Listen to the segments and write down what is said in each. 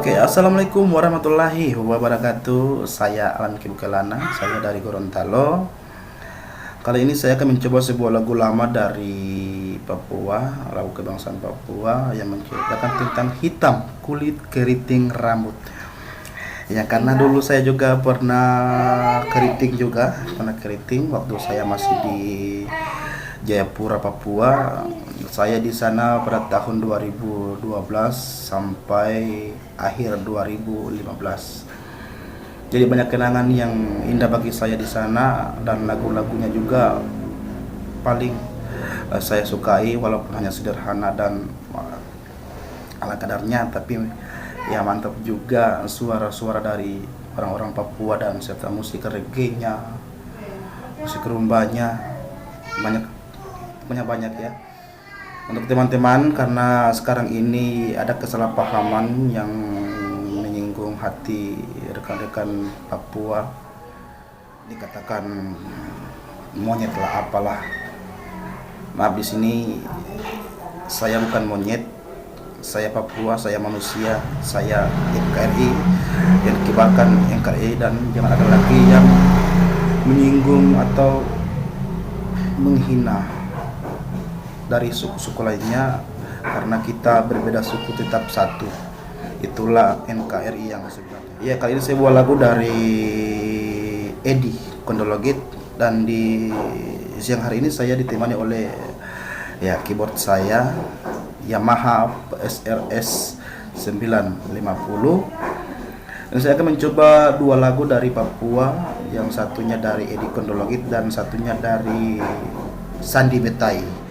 Oke, assalamualaikum warahmatullahi wabarakatuh. Saya Alan Kibukelana, saya dari Gorontalo. Kali ini saya akan mencoba sebuah lagu lama dari Papua, lagu kebangsaan Papua yang menceritakan tentang hitam kulit keriting rambut. Ya, karena dulu saya juga pernah keriting waktu saya masih di Jayapura, Papua. Saya di sana pada tahun 2012 sampai akhir 2015. Jadi banyak kenangan yang indah bagi saya di sana, dan lagu-lagunya juga paling saya sukai walaupun hanya sederhana dan ala kadarnya, tapi ya mantap juga suara-suara dari orang-orang Papua dan serta musik reggae-nya, musik rumbanya banyak ya. Untuk teman-teman, karena sekarang ini ada kesalahpahaman yang menyinggung hati rekan-rekan Papua, dikatakan monyet lah apalah. Maaf, di sini saya bukan monyet, saya Papua, saya manusia, saya NKRI yang dikibarkan NKRI, dan jangan ada lagi yang menyinggung atau menghina dari suku-suku lainnya, karena kita berbeda suku tetap satu. Itulah NKRI yang sebenarnya. Ya, kali ini saya buat lagu dari Edi Kondologit, dan di siang hari ini saya ditemani oleh keyboard saya Yamaha SRS 950, dan saya akan mencoba dua lagu dari Papua, yang satunya dari Edi Kondologit dan satunya dari Sandi Betai.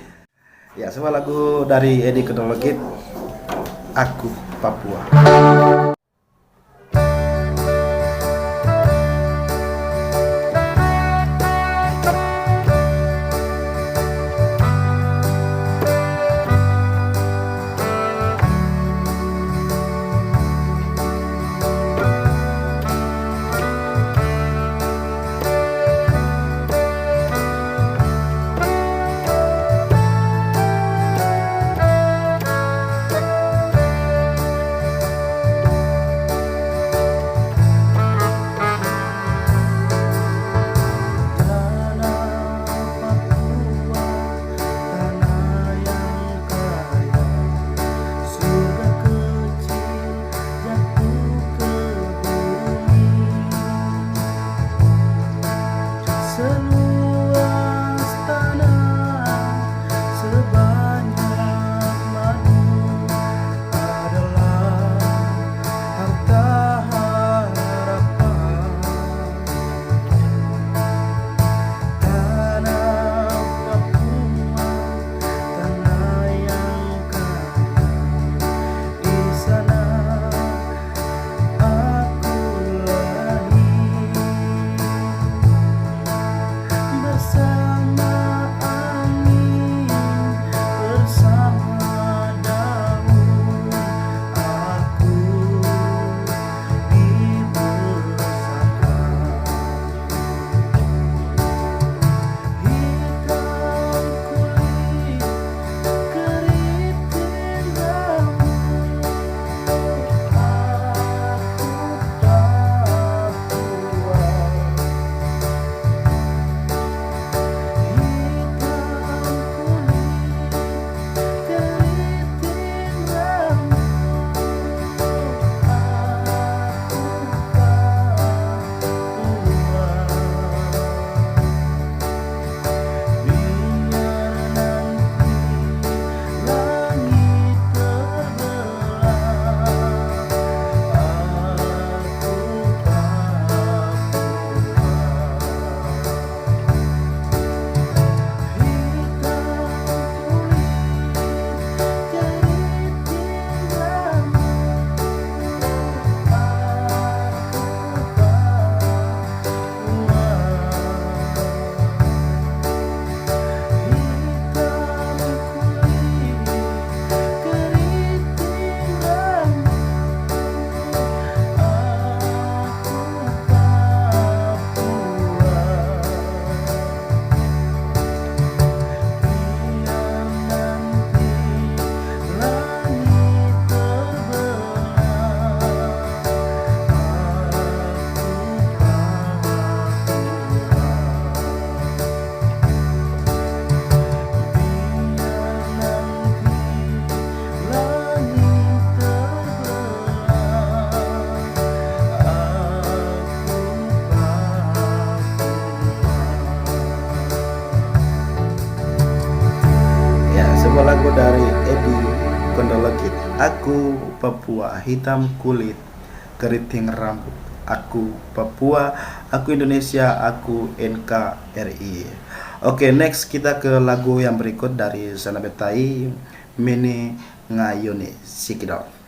Ya, sebuah lagu dari Edi Kondologit, Aku Papua. lagu dari Edi Kondologit. Aku Papua, hitam kulit, keriting rambut. Aku Papua, aku Indonesia, aku NKRI. Oke, next kita ke lagu yang berikut dari Senda Betai, Mene Ngayone Sikidot.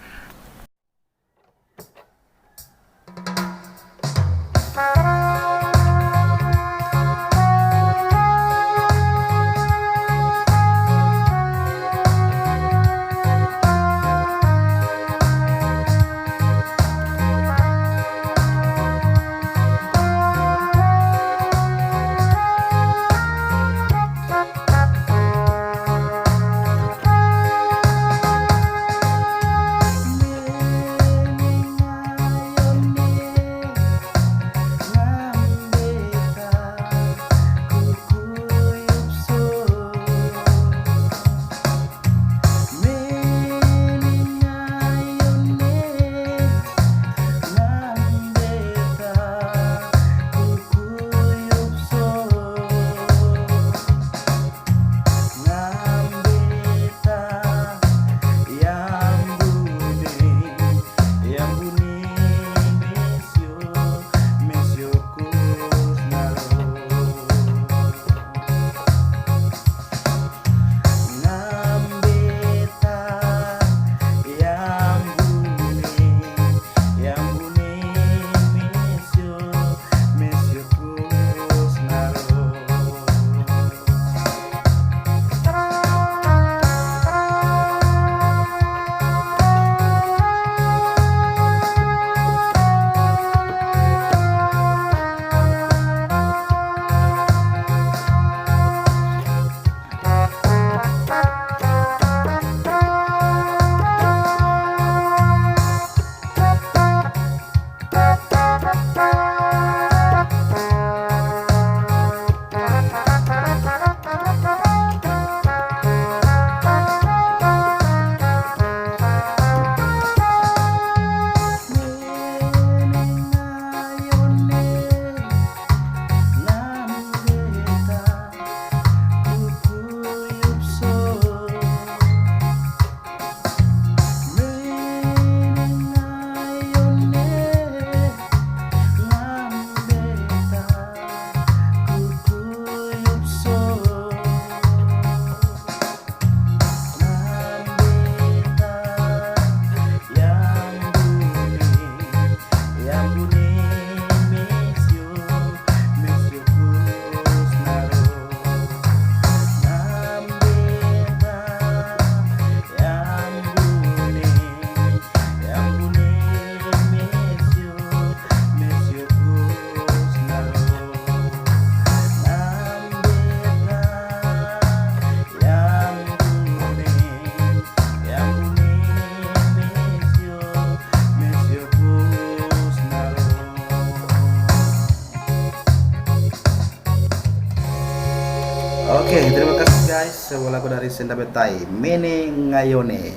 Oke, terima kasih guys. Sebuah lagu dari Senda Betai, Mene Ngayone.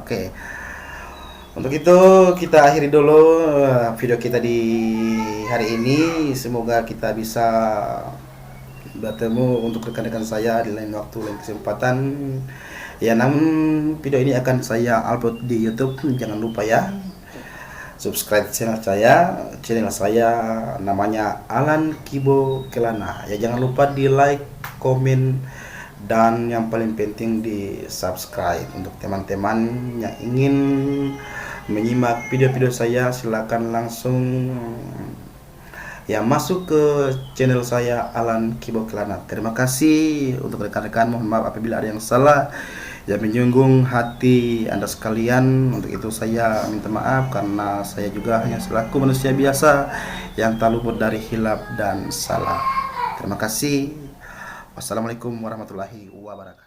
Oke. Untuk itu kita akhiri dulu video kita di hari ini. Semoga kita bisa bertemu untuk rekan-rekan saya di lain waktu, lain kesempatan. Ya, namun video ini akan saya upload di YouTube. Jangan lupa ya, subscribe channel saya namanya Alan Kibo Kelana. Ya, jangan lupa di like, komen, dan yang paling penting di subscribe. Untuk teman-teman yang ingin menyimak video-video saya, silakan langsung ya masuk ke channel saya Alan Kibo Kelana. Terima kasih untuk rekan-rekan, mohon maaf apabila ada yang salah yang menyinggung hati Anda sekalian. Untuk itu saya minta maaf, karena saya juga hanya selaku manusia biasa yang tak luput dari hilaf dan salah. Terima kasih. Wassalamualaikum warahmatullahi wabarakatuh.